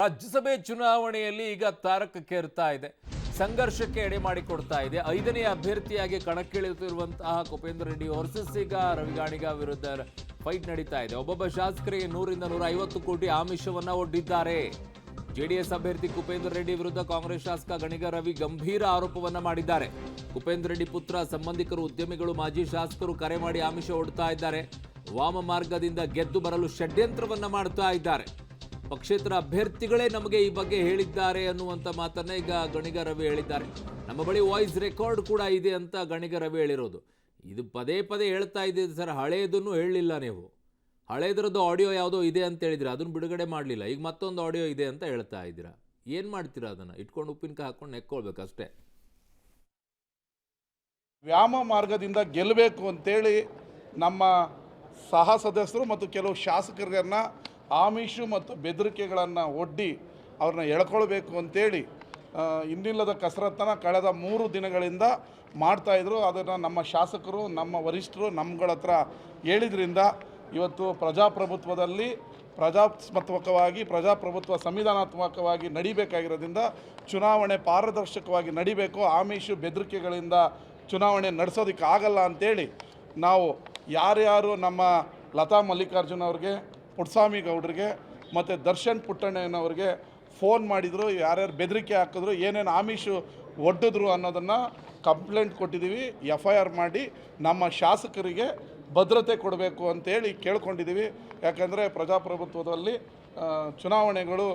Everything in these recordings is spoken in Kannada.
ರಾಜ್ಯಸಭೆ ಚುನಾವಣೆಯಲ್ಲಿ ಈಗ ತಾರಕಕ್ಕೇರ್ತಾ ಇದೆ, ಸಂಘರ್ಷಕ್ಕೆ ಎಡೆ ಮಾಡಿಕೊಡ್ತಾ ಇದೆ. 5ನೇ ಅಭ್ಯರ್ಥಿಯಾಗಿ ಕಣಕ್ಕಿಳಿಯುತ್ತಿರುವಂತಹ ಕುಪೇಂದ್ರ ರೆಡ್ಡಿ ವರ್ಸಸ್ ಈಗ ರವಿಗಾಣಿಗ ವಿರುದ್ಧ ಫೈಟ್ ನಡೀತಾ ಇದೆ. ಒಬ್ಬೊಬ್ಬ ಶಾಸಕರಿಗೆ 100 ರಿಂದ 150 ಕೋಟಿ ಆಮಿಷವನ್ನ ಒಡ್ಡಿದ್ದಾರೆ. ಜೆಡಿಎಸ್ ಅಭ್ಯರ್ಥಿ ಕುಪೇಂದ್ರ ರೆಡ್ಡಿ ವಿರುದ್ಧ ಕಾಂಗ್ರೆಸ್ ಶಾಸಕ ಗಣಿಗ ರವಿ ಗಂಭೀರ ಆರೋಪವನ್ನ ಮಾಡಿದ್ದಾರೆ. ಕುಪೇಂದ್ರ ರೆಡ್ಡಿ ಪುತ್ರ, ಸಂಬಂಧಿಕರು, ಉದ್ಯಮಿಗಳು, ಮಾಜಿ ಶಾಸಕರು ಕರೆ ಮಾಡಿ ಆಮಿಷ ಒಡ್ತಾ ಇದ್ದಾರೆ. ವಾಮ ಮಾರ್ಗದಿಂದ ಗೆದ್ದು ಬರಲು ಷಡ್ಯಂತ್ರವನ್ನ ಮಾಡ್ತಾ ಇದ್ದಾರೆ. ಪಕ್ಷೇತರ ಅಭ್ಯರ್ಥಿಗಳೇ ನಮಗೆ ಈ ಬಗ್ಗೆ ಹೇಳಿದ್ದಾರೆ ಅನ್ನುವಂಥ ಮಾತನ್ನ ಈಗ ಗಣಿಗ ರವಿ ಹೇಳಿದ್ದಾರೆ. ನಮ್ಮ ಬಳಿ ವಾಯ್ಸ್ ರೆಕಾರ್ಡ್ ಕೂಡ ಇದೆ ಅಂತ ಗಣಿಗ ರವಿ ಹೇಳಿರೋದು. ಇದು ಪದೇ ಪದೇ ಹೇಳ್ತಾ ಇದ್ದೀರಿ ಸರ್, ಹಳೆಯದನ್ನು ಹೇಳಲಿಲ್ಲ ನೀವು. ಹಳೇದ್ರದ್ದು ಆಡಿಯೋ ಯಾವುದೋ ಇದೆ ಅಂತ ಹೇಳಿದ್ರೆ ಅದನ್ನು ಬಿಡುಗಡೆ ಮಾಡಲಿಲ್ಲ. ಈಗ ಮತ್ತೊಂದು ಆಡಿಯೋ ಇದೆ ಅಂತ ಹೇಳ್ತಾ ಇದ್ದೀರಾ. ಏನು ಮಾಡ್ತೀರಾ? ಅದನ್ನು ಇಟ್ಕೊಂಡು ಉಪ್ಪಿನಕಾಯಿ ಹಾಕೊಂಡು ನೆಕ್ಕೊಳ್ಬೇಕಷ್ಟೇ. ವ್ಯಾಮ ಮಾರ್ಗದಿಂದ ಗೆಲ್ಲಬೇಕು ಅಂತೇಳಿ ನಮ್ಮ ಸಹ ಸದಸ್ಯರು ಮತ್ತು ಕೆಲವು ಶಾಸಕರನ್ನ ಆಮಿಷು ಮತ್ತು ಬೆದರಿಕೆಗಳನ್ನು ಒಡ್ಡಿ ಅವ್ರನ್ನ ಎಳ್ಕೊಳ್ಬೇಕು ಅಂತೇಳಿ ಇನ್ನಿಲ್ಲದ ಕಸರತ್ತನ್ನು ಕಳೆದ 3 ದಿನಗಳಿಂದ ಮಾಡ್ತಾಯಿದ್ರು. ಅದನ್ನು ನಮ್ಮ ಶಾಸಕರು, ನಮ್ಮ ವರಿಷ್ಠರು ನಮ್ಗಳ ಹತ್ರ ಹೇಳಿದ್ರಿಂದ ಇವತ್ತು ಪ್ರಜಾಪ್ರಭುತ್ವದಲ್ಲಿ ಪ್ರಜಾಪ್ರಭುತ್ವ ಸಂವಿಧಾನಾತ್ಮಕವಾಗಿ ನಡಿಬೇಕಾಗಿರೋದ್ರಿಂದ ಚುನಾವಣೆ ಪಾರದರ್ಶಕವಾಗಿ ನಡಿಬೇಕು. ಆಮಿಷು ಬೆದರಿಕೆಗಳಿಂದ ಚುನಾವಣೆ ನಡೆಸೋದಕ್ಕೆ ಆಗಲ್ಲ ಅಂಥೇಳಿ ನಾವು ಯಾರ್ಯಾರು ನಮ್ಮ ಲತಾ ಮಲ್ಲಿಕಾರ್ಜುನ್ ಅವ್ರಿಗೆ, ಪುಟ್ಟಸ್ವಾಮಿ ಗೌಡ್ರಿಗೆ ಮತ್ತು ದರ್ಶನ್ ಪುಟ್ಟಣ್ಣನವ್ರಿಗೆ ಫೋನ್ ಮಾಡಿದರು, ಯಾರ್ಯಾರು ಬೆದರಿಕೆ ಹಾಕಿದ್ರು, ಏನೇನು ಆಮಿಷು ಒಡ್ಡಿದ್ರು ಅನ್ನೋದನ್ನು ಕಂಪ್ಲೇಂಟ್ ಕೊಟ್ಟಿದ್ದೀವಿ. FIR ಮಾಡಿ ನಮ್ಮ ಶಾಸಕರಿಗೆ ಭದ್ರತೆ ಕೊಡಬೇಕು ಅಂತೇಳಿ ಕೇಳ್ಕೊಂಡಿದ್ದೀವಿ. ಯಾಕಂದರೆ ಪ್ರಜಾಪ್ರಭುತ್ವದಲ್ಲಿ ಚುನಾವಣೆಗಳು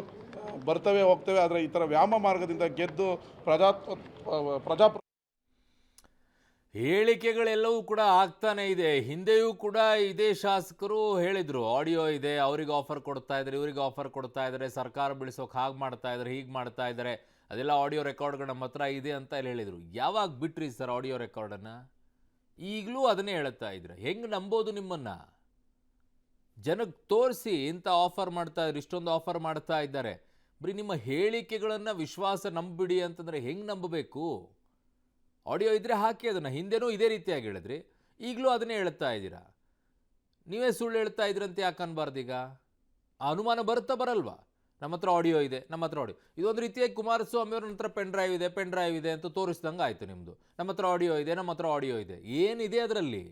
ಬರ್ತವೆ ಹೋಗ್ತವೆ, ಆದರೆ ಈ ಥರ ವ್ಯಾಮ ಮಾರ್ಗದಿಂದ ಗೆದ್ದು ಹೇಳಿಕೆಗಳೆಲ್ಲವೂ ಕೂಡ ಆಗ್ತಾನೆ ಇದೆ. ಹಿಂದೆಯೂ ಕೂಡ ಇದೇ ಶಾಸಕರು ಹೇಳಿದ್ರು, ಆಡಿಯೋ ಇದೆ, ಅವ್ರಿಗೆ ಆಫರ್ ಕೊಡ್ತಾ ಇದ್ದಾರೆ, ಇವರಿಗೆ ಆಫರ್ ಕೊಡ್ತಾ ಇದ್ದಾರೆ, ಸರ್ಕಾರ ಬಿಡಿಸೋಕೆ ಹಾಗೆ ಮಾಡ್ತಾ ಇದ್ದಾರೆ, ಹೀಗೆ ಮಾಡ್ತಾ ಇದ್ದಾರೆ, ಅದೆಲ್ಲ ಆಡಿಯೋ ರೆಕಾರ್ಡ್ಗಳು ನಮ್ಮ ಹತ್ರ ಇದೆ ಅಂತ ಹೇಳಿದರು. ಯಾವಾಗ ಬಿಟ್ರಿ ಸರ್ ಆಡಿಯೋ ರೆಕಾರ್ಡನ್ನು? ಈಗಲೂ ಅದನ್ನೇ ಹೇಳ್ತಾ ಇದ್ರೆ ಹೆಂಗೆ ನಂಬೋದು ನಿಮ್ಮನ್ನು? ಜನಕ್ಕೆ ತೋರಿಸಿ ಇಂಥ ಆಫರ್ ಮಾಡ್ತಾ ಇದ್ದಾರೆ, ಇಷ್ಟೊಂದು ಆಫರ್ ಮಾಡ್ತಾ ಇದ್ದಾರೆ. ಬರೀ ನಿಮ್ಮ ಹೇಳಿಕೆಗಳನ್ನು ವಿಶ್ವಾಸ ನಂಬಿಡಿ ಅಂತಂದರೆ ಹೆಂಗೆ ನಂಬಬೇಕು? ಆಡಿಯೋ ಇದ್ದರೆ ಹಾಕಿ ಅದನ್ನು. ಹಿಂದೆನೂ ಇದೇ ರೀತಿಯಾಗಿ ಹೇಳಿದ್ರಿ, ಈಗಲೂ ಅದನ್ನೇ ಹೇಳ್ತಾ ಇದ್ದೀರಾ. ನೀವೇ ಸುಳ್ಳು ಹೇಳ್ತಾ ಇದ್ರಂತೆ ಯಾಕೆ ಅನ್ಬಾರ್ದು? ಈಗ ಆ ಅನುಮಾನ ಬರಲ್ವಾ? ನಮ್ಮ ಹತ್ರ ಆಡಿಯೋ ಇದೆ, ನಮ್ಮ ಹತ್ರ ಆಡಿಯೋ. ಇದೊಂದು ರೀತಿಯಾಗಿ ಕುಮಾರಸ್ವಾಮಿ ಅವ್ರ ಹತ್ರ ಪೆನ್ ಡ್ರೈವ್ ಇದೆ ಅಂತ ತೋರಿಸ್ದಂಗೆ ಆಯಿತು ನಿಮ್ಮದು. ನಮ್ಮ ಹತ್ರ ಆಡಿಯೋ ಇದೆ, ನಮ್ಮ ಹತ್ರ ಆಡಿಯೋ ಇದೆ. ಏನಿದೆ ಅದರಲ್ಲಿ?